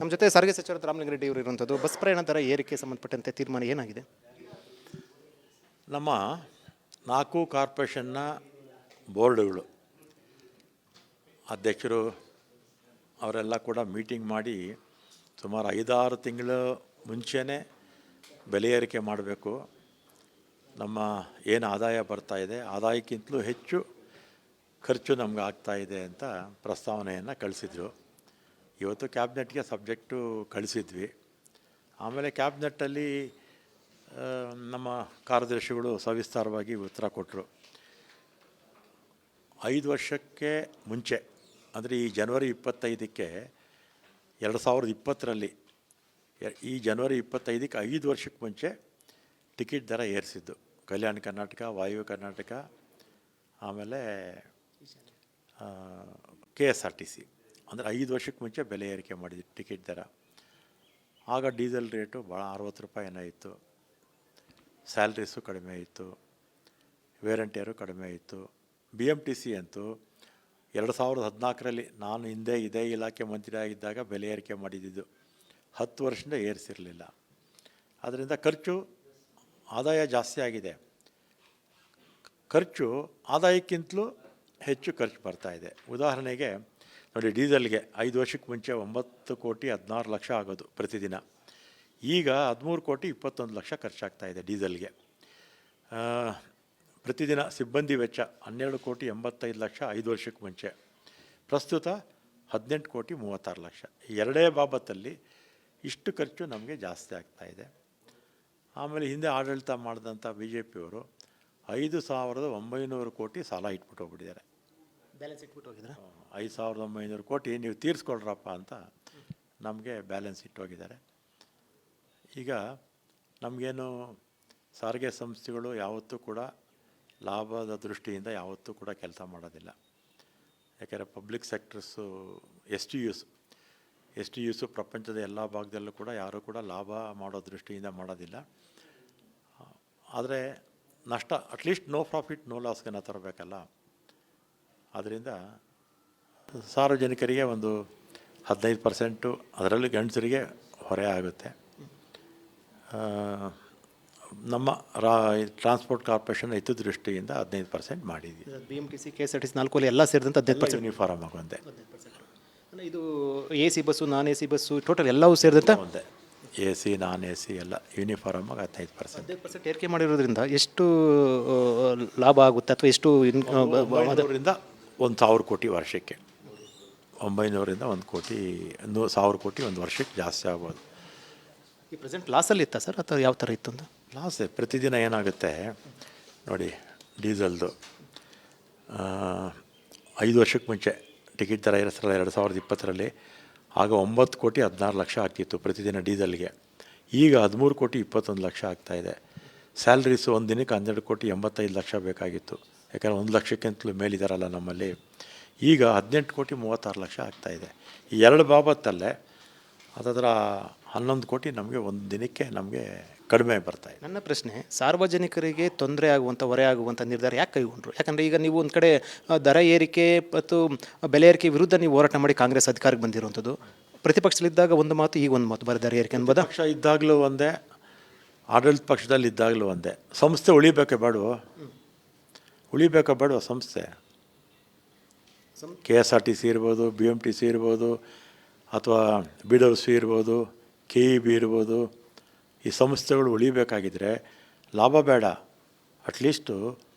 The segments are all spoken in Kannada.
ನಮ್ಮ ಜೊತೆ ಸಾರಿಗೆ ಸಚಿವರು ರಾಮಲಿಂಗಾರೆಡ್ಡಿ ಅವರು ಇರುವಂಥದ್ದು. ಬಸ್ ಪ್ರಯಾಣ ದರ ಏರಿಕೆ ಸಂಬಂಧಪಟ್ಟಂತೆ ತೀರ್ಮಾನ ಏನಾಗಿದೆ? ನಮ್ಮ 4 ಕಾರ್ಪೊರೇಷನ್ನ ಬೋರ್ಡುಗಳು ಅಧ್ಯಕ್ಷರು ಅವರೆಲ್ಲ ಕೂಡ ಮೀಟಿಂಗ್ ಮಾಡಿ ಸುಮಾರು 5-6 ತಿಂಗಳು ಮುಂಚೆನೇ ಬೆಲೆ ಏರಿಕೆ ಮಾಡಬೇಕು. ನಮ್ಮ ಏನು ಆದಾಯ ಬರ್ತಾಯಿದೆ ಆದಾಯಕ್ಕಿಂತಲೂ ಹೆಚ್ಚು ಖರ್ಚು ನಮ್ಗೆ ಆಗ್ತಾಯಿದೆ ಅಂತ ಪ್ರಸ್ತಾವನೆಯನ್ನು ಕಳಿಸಿದ್ರು. ಇವತ್ತು ಕ್ಯಾಬಿನೆಟ್ಗೆ ಸಬ್ಜೆಕ್ಟು ಕಳಿಸಿದ್ವಿ. ಆಮೇಲೆ ಕ್ಯಾಬಿನೆಟ್ಟಲ್ಲಿ ನಮ್ಮ ಕಾರ್ಯದರ್ಶಿಗಳು ಸವಿಸ್ತಾರವಾಗಿ ಉತ್ತರ ಕೊಟ್ಟರು. 5 ವರ್ಷಕ್ಕೆ ಮುಂಚೆ ಅಂದರೆ ಈ ಜನವರಿ 25ಕ್ಕೆ 2020ರಲ್ಲಿ ಈ ಜನವರಿ 25ಕ್ಕೆ 5 ವರ್ಷಕ್ಕೆ ಮುಂಚೆ ಟಿಕೆಟ್ ದರ ಏರಿಸಿದ್ದು. ಕಲ್ಯಾಣ ಕರ್ನಾಟಕ, ವಾಯವ್ಯ ಕರ್ನಾಟಕ, ಆಮೇಲೆ KSRTC ಅಂದರೆ 5 ವರ್ಷಕ್ಕೆ ಮುಂಚೆ ಬೆಲೆ ಏರಿಕೆ ಮಾಡಿದ್ವಿ ಟಿಕೆಟ್ ದರ. ಆಗ ಡೀಸೆಲ್ ರೇಟು ಭಾಳ 60 ರೂಪಾಯಿ ಏನೋ ಇತ್ತು. ಸ್ಯಾಲ್ರೀಸು ಕಡಿಮೆ ಇತ್ತು, ವೇರ್ ಆ್ಯಂಡ್ ಟೇರು ಕಡಿಮೆ ಇತ್ತು. BMTC ಅಂತೂ 2014ರಲ್ಲಿ ನಾನು ಹಿಂದೆ ಇದೇ ಇಲಾಖೆ ಮಂತ್ರಿ ಆಗಿದ್ದಾಗ ಬೆಲೆ ಏರಿಕೆ ಮಾಡಿದ್ದು. 10 ವರ್ಷದಿಂದ ಏರಿಸಿರಲಿಲ್ಲ. ಅದರಿಂದ ಆದಾಯ ಜಾಸ್ತಿ ಆಗಿದೆ. ಖರ್ಚು ಆದಾಯಕ್ಕಿಂತಲೂ ಹೆಚ್ಚು ಖರ್ಚು ಬರ್ತಾಯಿದೆ. ಉದಾಹರಣೆಗೆ ನೋಡಿ, ಡೀಸೆಲ್ಗೆ 5 ವರ್ಷಕ್ಕೆ ಮುಂಚೆ 9 ಕೋಟಿ 16 ಲಕ್ಷ ಆಗೋದು ಪ್ರತಿದಿನ. ಈಗ 13 ಕೋಟಿ 21 ಲಕ್ಷ ಖರ್ಚಾಗ್ತಾಯಿದೆ ಡೀಸೆಲ್ಗೆ. ಪ್ರತಿದಿನ ಸಿಬ್ಬಂದಿ ವೆಚ್ಚ 12 ಕೋಟಿ 85 ಲಕ್ಷ 5 ವರ್ಷಕ್ಕೆ ಮುಂಚೆ. ಪ್ರಸ್ತುತ 18 ಕೋಟಿ 36 ಲಕ್ಷ. ಈ ಎರಡೇ ಬಾಬತ್ತಲ್ಲಿ ಇಷ್ಟು ಖರ್ಚು ನಮಗೆ ಜಾಸ್ತಿ ಆಗ್ತಾಯಿದೆ. ಆಮೇಲೆ ಹಿಂದೆ ಆಡಳಿತ ಮಾಡಿದಂಥ BJP ಅವರು 5,900 ಕೋಟಿ ಸಾಲ ಇಟ್ಬಿಟ್ಟು ಹೋಗ್ಬಿಟ್ಟಿದ್ದಾರೆ. ಬ್ಯಾಲೆನ್ಸ್ ಇಟ್ಬಿಟ್ಟು ಹೋಗಿದ್ದಾರೆ. 5,900 ಕೋಟಿ ನೀವು ತೀರಿಸ್ಕೊಳ್ರಪ್ಪ ಅಂತ ನಮಗೆ ಬ್ಯಾಲೆನ್ಸ್ ಇಟ್ಟೋಗಿದ್ದಾರೆ. ಈಗ ನಮಗೇನು ಸಾರಿಗೆ ಸಂಸ್ಥೆಗಳು ಯಾವತ್ತೂ ಕೂಡ ಲಾಭದ ದೃಷ್ಟಿಯಿಂದ ಯಾವತ್ತೂ ಕೂಡ ಕೆಲಸ ಮಾಡೋದಿಲ್ಲ. ಯಾಕೆಂದರೆ ಪಬ್ಲಿಕ್ ಸೆಕ್ಟರ್ಸು ಎಸ್ ಟಿ ಯುಸು ಪ್ರಪಂಚದ ಎಲ್ಲ ಭಾಗದಲ್ಲೂ ಕೂಡ ಯಾರೂ ಕೂಡ ಲಾಭ ಮಾಡೋ ದೃಷ್ಟಿಯಿಂದ ಮಾಡೋದಿಲ್ಲ. ಆದರೆ ನಷ್ಟ ಅಟ್ಲೀಸ್ಟ್ ನೋ ಪ್ರಾಫಿಟ್ ನೋ ಲಾಸ್ಗನ್ನ ತರಬೇಕಲ್ಲ. ಆದ್ದರಿಂದ ಸಾರ್ವಜನಿಕರಿಗೆ ಒಂದು 15%, ಅದರಲ್ಲಿ ಗಂಡಸರಿಗೆ ಹೊರೆ ಆಗುತ್ತೆ. ನಮ್ಮ ಟ್ರಾನ್ಸ್ಪೋರ್ಟ್ ಕಾರ್ಪೊರೇಷನ್ ಹಿತದೃಷ್ಟಿಯಿಂದ 15% ಮಾಡಿದ್ವಿ. BMTC, KSRTC 4 ಎಲ್ಲ ಸೇರಿದಂತೆ 15% ಯೂನಿಫಾರ್ಮ್ ಆಗುವಂತೆ. ಇದು AC ಬಸ್ಸು, ನಾನ್ AC ಬಸ್ಸು ಟೋಟಲ್ ಎಲ್ಲವೂ ಸೇರಿದಂತೆ ಒಂದೇ AC ನಾನ್ AC ಎಲ್ಲ ಯೂನಿಫಾರ್ಮ್ ಆಗಿ 15% ಏರಿಕೆ ಮಾಡಿರೋದ್ರಿಂದ ಎಷ್ಟು ಲಾಭ ಆಗುತ್ತೆ ಅಥವಾ ಎಷ್ಟು 900ರಿಂದ 1,000 ಕೋಟಿ ವರ್ಷಕ್ಕೆ. 900ರಿಂದ 1 ಕೋಟಿ 1,000 ಕೋಟಿ ಒಂದು ವರ್ಷಕ್ಕೆ ಜಾಸ್ತಿ ಆಗ್ಬೋದು. ಈ ಪ್ರೆಸೆಂಟ್ ಲಾಸಲ್ಲಿ ಇತ್ತಾ ಸರ್ ಅಥವಾ ಯಾವ ಥರ ಇತ್ತು ಅಂತ? ಲಾಸೇ. ಪ್ರತಿದಿನ ಏನಾಗುತ್ತೆ ನೋಡಿ, ಡೀಸೆಲ್ದು 5 ವರ್ಷಕ್ಕೆ ಮುಂಚೆ ಟಿಕೆಟ್ ದರ ಏರಿಸಲ್ಲ 2020ರಲ್ಲಿ. ಆಗ 9 ಕೋಟಿ 16 ಲಕ್ಷ ಆಗ್ತಿತ್ತು ಪ್ರತಿದಿನ ಡೀಸೆಲ್ಗೆ. ಈಗ 13 ಕೋಟಿ 21 ಲಕ್ಷ ಆಗ್ತಾಯಿದೆ. ಸ್ಯಾಲ್ರೀಸು ಒಂದು ದಿನಕ್ಕೆ 12 ಕೋಟಿ 85 ಲಕ್ಷ ಬೇಕಾಗಿತ್ತು. ಯಾಕಂದರೆ 1 ಲಕ್ಷಕ್ಕಿಂತಲೂ ಮೇಲಿದ್ದಾರಲ್ಲ ನಮ್ಮಲ್ಲಿ. ಈಗ 18 ಕೋಟಿ 36 ಲಕ್ಷ ಆಗ್ತಾಯಿದೆ. ಈ ಎರಡು ಬಾಬತ್ತಲ್ಲೇ ಅದರ 11 ಕೋಟಿ ನಮಗೆ ಒಂದು ದಿನಕ್ಕೆ ನಮಗೆ ಕಡಿಮೆ ಬರ್ತಾಯಿದೆ. ನನ್ನ ಪ್ರಶ್ನೆ, ಸಾರ್ವಜನಿಕರಿಗೆ ತೊಂದರೆ ಆಗುವಂಥ ಹೊರೆ ಆಗುವಂಥ ನಿರ್ಧಾರ ಯಾಕೆ ಕೈಗೊಂಡ್ರು? ಯಾಕಂದರೆ ಈಗ ನೀವು ಒಂದು ಕಡೆ ದರ ಏರಿಕೆ ಮತ್ತು ಬೆಲೆ ಏರಿಕೆ ವಿರುದ್ಧ ನೀವು ಹೋರಾಟ ಮಾಡಿ ಕಾಂಗ್ರೆಸ್ ಅಧಿಕಾರಕ್ಕೆ ಬಂದಿರುವಂಥದ್ದು. ಪ್ರತಿಪಕ್ಷದಲ್ಲಿದ್ದಾಗ ಒಂದು ಮಾತು, ಈಗ ಒಂದು ಮಾತು, ದರ ಏರಿಕೆ ಅನ್ಬೋದಾ? ಪಕ್ಷ ಇದ್ದಾಗಲೂ ಒಂದೇ, ಆಡಳಿತ ಪಕ್ಷದಲ್ಲಿ ಇದ್ದಾಗಲೂ ಒಂದೇ. ಸಂಸ್ಥೆ ಉಳಿಬೇಕೇ ಬೇಡವೋ? ಸಂಸ್ಥೆ KSRTC ಇರ್ಬೋದು, BMTC ಇರ್ಬೋದು, ಅಥವಾ BWC ಇರ್ಬೋದು, KEB ಇರ್ಬೋದು. ಈ ಸಂಸ್ಥೆಗಳು ಉಳಿಬೇಕಾಗಿದ್ದರೆ ಲಾಭ ಬೇಡ, ಅಟ್ಲೀಸ್ಟು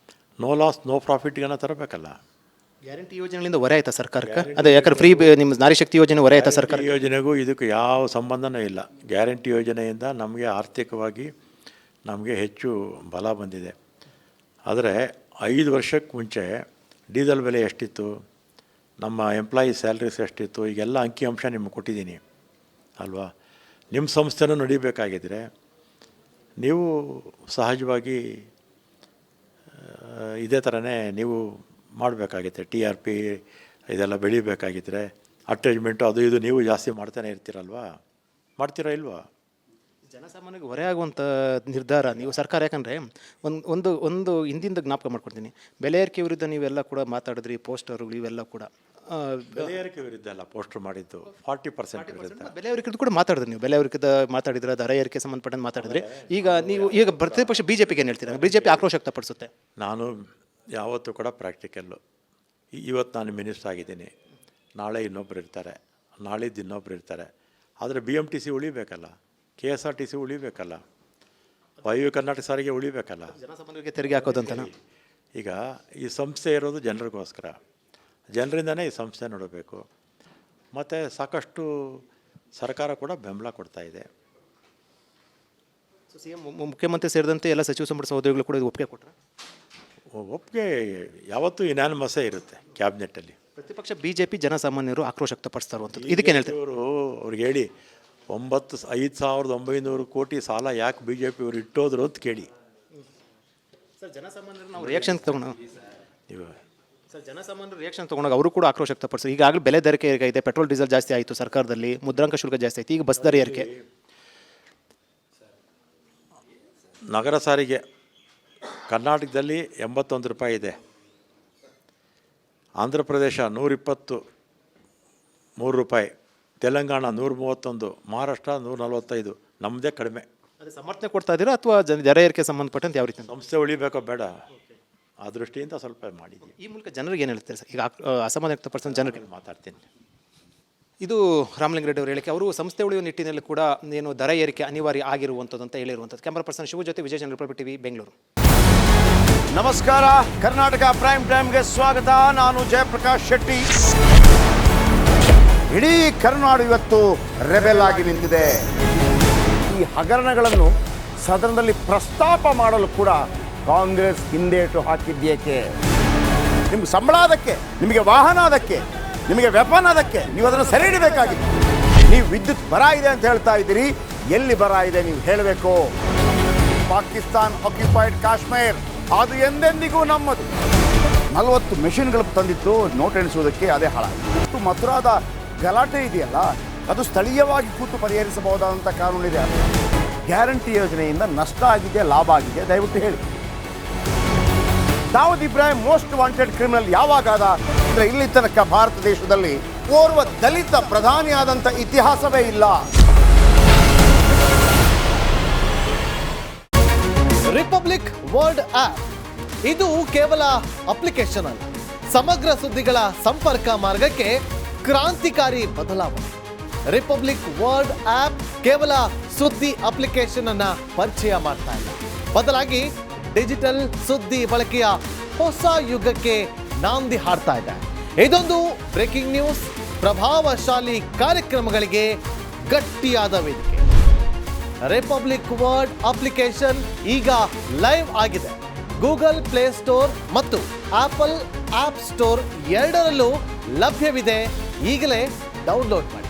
ನೋ ಲಾಸ್ ನೋ ಪ್ರಾಫಿಟ್ಗನ್ನ ತರಬೇಕಲ್ಲ. ಗ್ಯಾರಂಟಿ ಯೋಜನೆಗಳಿಂದ ಹೊರೆ ಆಯ್ತಾ ಸರ್ಕಾರಕ್ಕೆ? ಅದೇ ಯಾಕಂದ್ರೆ ಫ್ರೀ ನಿಮ್ಮ ನಾರಿ ಶಕ್ತಿ ಯೋಜನೆ ಹೊರೆ ಆಯ್ತಾ ಸರ್ಕಾರ? ಯೋಜನೆಗೂ ಇದಕ್ಕೂ ಯಾವ ಸಂಬಂಧನೂ ಇಲ್ಲ. ಗ್ಯಾರಂಟಿ ಯೋಜನೆಯಿಂದ ನಮಗೆ ಆರ್ಥಿಕವಾಗಿ ನಮಗೆ ಹೆಚ್ಚು ಬಲ ಬಂದಿದೆ. ಆದರೆ 5 ವರ್ಷಕ್ಕೆ ಮುಂಚೆ ಡೀಸೆಲ್ ಬೆಲೆ ಎಷ್ಟಿತ್ತು, ನಮ್ಮ ಎಂಪ್ಲಾಯಿ ಸ್ಯಾಲ್ರೀಸ್ ಎಷ್ಟಿತ್ತು, ಈಗೆಲ್ಲ ಅಂಕಿಅಂಶ ನಿಮಗೆ ಕೊಟ್ಟಿದ್ದೀನಿ ಅಲ್ವಾ? ನಿಮ್ಮ ಸಂಸ್ಥೆನೂ ನಡಿಬೇಕಾಗಿದ್ದರೆ ನೀವು ಸಹಜವಾಗಿ ಇದೇ ಥರನೇ ನೀವು ಮಾಡಬೇಕಾಗಿತ್ತೆ. TRP ಇದೆಲ್ಲ ಬೆಳಿಬೇಕಾಗಿದ್ದರೆ ಅಟ್ಯಾಚ್ಮೆಂಟು ಅದು ಇದು ನೀವು ಜಾಸ್ತಿ ಮಾಡ್ತಾನೆ ಇರ್ತೀರಲ್ವಾ? ಮಾಡ್ತೀರಾ ಇಲ್ವಾ? ಜನಸಾಮಾನ್ಯರಿಗೆ ಹೊರೆ ಆಗುವಂಥ ನಿರ್ಧಾರ ನೀವು ಸರ್ಕಾರ, ಯಾಕಂದರೆ ಒಂದು ಹಿಂದಿಂದ ಜ್ಞಾಪಕ ಮಾಡ್ಕೊಡ್ತೀನಿ. ಬೆಲೆ ಏರಿಕೆ ವಿರುದ್ಧ ನೀವೆಲ್ಲ ಕೂಡ ಮಾತಾಡಿದ್ರಿ, ಪೋಸ್ಟರ್ಗಳು ಇವೆಲ್ಲ ಕೂಡ ಬೆಲೆ ಏರಿಕೆ ವಿರುದ್ಧ ಅಲ್ಲ ಪೋಸ್ಟರ್ ಮಾಡಿದ್ದು 40% ವಿರುದ್ಧ. ಬೆಲೆ ಏರಿಕೆ ಕೂಡ ಮಾತಾಡಿದ್ರಿ ನೀವು, ಬೆಲೆ ಏರಿಕೆ ಮಾತಾಡಿದ್ರೆ, ದರ ಏರಿಕೆ ಸಂಬಂಧಪಟ್ಟಂತೆ ಮಾತಾಡಿದ್ರಿ. ಈಗ ಪ್ರತಿಪಕ್ಷ ಬಿಜೆಪಿಗೆ ಏನು ಹೇಳ್ತೀರಾ? ಬಿಜೆಪಿ ಆಕ್ರೋಶ ವ್ಯಕ್ತಪಡಿಸುತ್ತೆ. ನಾನು ಯಾವತ್ತೂ ಕೂಡ ಪ್ರಾಕ್ಟಿಕಲ್ಲು. ಇವತ್ತು ನಾನು ಮಿನಿಸ್ಟರ್ ಆಗಿದ್ದೀನಿ, ನಾಳೆ ಇನ್ನೊಬ್ರು ಇರ್ತಾರೆ, ನಾಳಿದ್ದು ಇನ್ನೊಬ್ರು ಇರ್ತಾರೆ. ಆದರೆ BMTC ಉಳಿಬೇಕಲ್ಲ, KSRTC ಉಳಿಬೇಕಲ್ಲ, ವಾಯು ಕರ್ನಾಟಕ ಸಾರಿಗೆ ಉಳಿಬೇಕಲ್ಲ, ಜನಸಾಮಾನ್ಯರಿಗೆ ತೆರಿಗೆ ಹಾಕೋದಂತ. ಈಗ ಈ ಸಂಸ್ಥೆ ಇರೋದು ಜನರಿಗೋಸ್ಕರ, ಜನರಿಂದನೇ ಈ ಸಂಸ್ಥೆ ನೋಡಬೇಕು. ಮತ್ತು ಸಾಕಷ್ಟು ಸರ್ಕಾರ ಕೂಡ ಬೆಂಬಲ ಕೊಡ್ತಾ ಇದೆ. CM ಮುಖ್ಯಮಂತ್ರಿ ಸೇರಿದಂತೆ ಎಲ್ಲ ಸಚಿವ ಸಂಪುಟ ಸಹೋದರಿಗಳು ಕೂಡ ಒಪ್ಪಿಗೆ ಕೊಟ್ಟರೆ? ಒಪ್ಪಿಗೆ ಯಾವತ್ತೂ ಯುನಾನಿಮಸ್ಸೇ ಇರುತ್ತೆ ಕ್ಯಾಬಿನೆಟ್ಟಲ್ಲಿ. ಪ್ರತಿಪಕ್ಷ ಬಿಜೆಪಿ ಜನಸಾಮಾನ್ಯರು ಆಕ್ರೋಶ ವ್ಯಕ್ತಪಡಿಸ್ತಾ ಇರುವಂಥದ್ದು, ಇದಕ್ಕೇನು ಹೇಳ್ತಾರೆ? ಅವ್ರಿಗೆ ಹೇಳಿ 5,900 ಕೋಟಿ ಸಾಲ ಯಾಕೆ BJP ಅವರು ಇಟ್ಟೋದ್ರು ಅಂತ ಕೇಳಿ. ಸರ್, ಜನಸಾಮಾನ್ಯರು ನಾವು ರಿಯಾಕ್ಷನ್ ತಗೊಂಡು ನೀವು ಜನಸಾಮಾನ್ಯರು ರಿಯಾಕ್ಷನ್ ತೊಗೊಂಡಾಗ ಅವರು ಕೂಡ ಆಕ್ರೋಶ ವ್ಯಕ್ತಪಡಿಸಿ. ಈಗಾಗಲೇ ಬೆಲೆ ದರಕ್ಕೆ ಏರಿಕೆ, ಪೆಟ್ರೋಲ್ ಡೀಸೆಲ್ ಜಾಸ್ತಿ ಆಯಿತು ಸರ್ಕಾರದಲ್ಲಿ, ಮುದ್ರಾಂಕ ಶುಲ್ಕ ಜಾಸ್ತಿ ಆಯಿತು, ಈಗ ಬಸ್ ದರ ಏರಿಕೆ. ನಗರ ಸಾರಿಗೆ ಕರ್ನಾಟಕದಲ್ಲಿ 81 ರೂಪಾಯಿ ಇದೆ, ಆಂಧ್ರ ಪ್ರದೇಶ 123 ರೂಪಾಯಿ, ತೆಲಂಗಾಣ 131, ಮಹಾರಾಷ್ಟ್ರ 145. ನಮ್ಮದೇ ಕಡಿಮೆ. ಅದೇ ಸಮರ್ಥನೆ ಕೊಡ್ತಾ ಇದ್ದೀರಾ ಅಥವಾ ದರ ಏರಿಕೆ ಸಂಬಂಧಪಟ್ಟಂತೆ ಯಾವ ರೀತಿ? ಸಂಸ್ಥೆ ಉಳಿಬೇಕೋ ಬೇಡ ಆ ದೃಷ್ಟಿಯಿಂದ ಸ್ವಲ್ಪ ಮಾಡಿದ್ದೀವಿ. ಈ ಮೂಲಕ ಜನರಿಗೆ ಏನು ಹೇಳ್ತಾರೆ ಸರ್? ಈಗ ಅಸಮಾಧಾನ ವ್ಯಕ್ತಪಡಿಸಿದ ಜನರಿಗೆ ಮಾತಾಡ್ತೀನಿ. ಇದು ರಾಮಲಿಂಗಾರೆಡ್ಡಿ ಅವರು ಹೇಳಿಕೆ. ಅವರು ಸಂಸ್ಥೆ ಉಳಿಯುವ ನಿಟ್ಟಿನಲ್ಲಿ ಕೂಡ ಏನು ದರ ಏರಿಕೆ ಅನಿವಾರ್ಯ ಆಗಿರುವಂಥದ್ದು ಅಂತ ಹೇಳಿರುವಂಥದ್ದು. ಕ್ಯಾಮರಾ ಪರ್ಸನ್ ಶಿವ ಜೊತೆ ವಿಜಯ್ ಚಂದ್ರ ರಿಪಬ್ಲಿಕ್ ಟಿವಿ, ಬೆಂಗಳೂರು. ನಮಸ್ಕಾರ, ಕರ್ನಾಟಕ ಪ್ರೈಮ್ ಟೈಮ್ಗೆ ಸ್ವಾಗತ. ನಾನು ಜಯಪ್ರಕಾಶ್ ಶೆಟ್ಟಿ. ಇಡೀ ಕರ್ನಾಡು ಇವತ್ತು ರೆಬೆಲ್ ಆಗಿ ನಿಂತಿದೆ. ಈ ಹಗರಣಗಳನ್ನು ಸದನದಲ್ಲಿ ಪ್ರಸ್ತಾಪ ಮಾಡಲು ಕೂಡ ಕಾಂಗ್ರೆಸ್ ಹಿಂದೇಟು ಹಾಕಿದ್ದೇಕೆ? ನಿಮ್ಗೆ ಸಂಬಳ ಅದಕ್ಕೆ, ನಿಮಗೆ ವಾಹನ ಅದಕ್ಕೆ, ನಿಮಗೆ ವೆಪನ್ ಅದಕ್ಕೆ, ನೀವು ಅದನ್ನು ಸೆರೆ ಹಿಡಿಬೇಕಾಗಿತ್ತು. ನೀವು ವಿದ್ಯುತ್ ಬರ ಇದೆ ಅಂತ ಹೇಳ್ತಾ ಇದ್ದೀರಿ, ಎಲ್ಲಿ ಬರ ಇದೆ ನೀವು ಹೇಳಬೇಕು. ಪಾಕಿಸ್ತಾನ್ ಆಕ್ಯುಪೈಡ್ ಕಾಶ್ಮೀರ್ ಅದು ಎಂದೆಂದಿಗೂ ನಮ್ಮದು. 40 ಮೆಷಿನ್ಗಳು ತಂದಿತ್ತು ನೋಟ್ ಎಣಿಸುವುದಕ್ಕೆ, ಅದೇ ಹಾಳಾಯಿತು. ಮಥುರಾದ ಗಲಾಟೆ ಇದೆಯಲ್ಲ, ಅದು ಸ್ಥಳೀಯವಾಗಿ ಕೂತು ಪರಿಹರಿಸಬಹುದಾದಂಥ ಕಾನೂನಿದೆ. ಗ್ಯಾರಂಟಿ ಯೋಜನೆಯಿಂದ ನಷ್ಟ ಆಗಿದೆ, ಲಾಭ ಆಗಿದೆ, ದಯವಿಟ್ಟು ಹೇಳಿ. Dawood Ibrahim most wanted criminal ಯಾವಾಗಾದ ಅಂದರೆ ಇಲ್ಲಿ ತನಕ ಭಾರತ ದೇಶದಲ್ಲಿ ಓರ್ವ ದಲಿತ ಪ್ರಧಾನಿಯಾದಂಥ ಇತಿಹಾಸವೇ ಇಲ್ಲ. ರಿಪಬ್ಲಿಕ್ ವರ್ಲ್ಡ್ ಆಪ್ ಇದು ಕೇವಲ ಅಪ್ಲಿಕೇಶನ್ ಅಲ್ಲ, ಸಮಗ್ರ ಸುದ್ದಿಗಳ ಸಂಪರ್ಕ ಮಾರ್ಗಕ್ಕೆ ಕ್ರಾಂತಿಕಾರಿ ಬದಲಾವಣೆ. ರಿಪಬ್ಲಿಕ್ ವರ್ಲ್ಡ್ ಆಪ್ ಕೇವಲ ಸುದ್ದಿ ಅಪ್ಲಿಕೇಶನ್ ಅನ್ನ ಪರಿಚಯ ಮಾಡ್ತಾ ಇಲ್ಲ, ಬದಲಾಗಿ ಡಿಜಿಟಲ್ ಸುದ್ದಿ ಬಳಕೆಯ ಹೊಸ ಯುಗಕ್ಕೆ ನಾಂದಿ ಹಾಡ್ತಾ ಇದೆ. ಇದೊಂದು ಬ್ರೇಕಿಂಗ್ ನ್ಯೂಸ್, ಪ್ರಭಾವಶಾಲಿ ಕಾರ್ಯಕ್ರಮಗಳಿಗೆ ಗಟ್ಟಿಯಾದ ವೇದಿಕೆ. ರಿಪಬ್ಲಿಕ್ ವರ್ಲ್ಡ್ ಅಪ್ಲಿಕೇಶನ್ ಈಗ ಲೈವ್ ಆಗಿದೆ. ಗೂಗಲ್ ಪ್ಲೇಸ್ಟೋರ್ ಮತ್ತು ಆಪಲ್ ಆಪ್ ಸ್ಟೋರ್ ಎರಡರಲ್ಲೂ ಲಭ್ಯವಿದೆ. ಈಗಲೇ ಡೌನ್ಲೋಡ್ ಮಾಡಿ.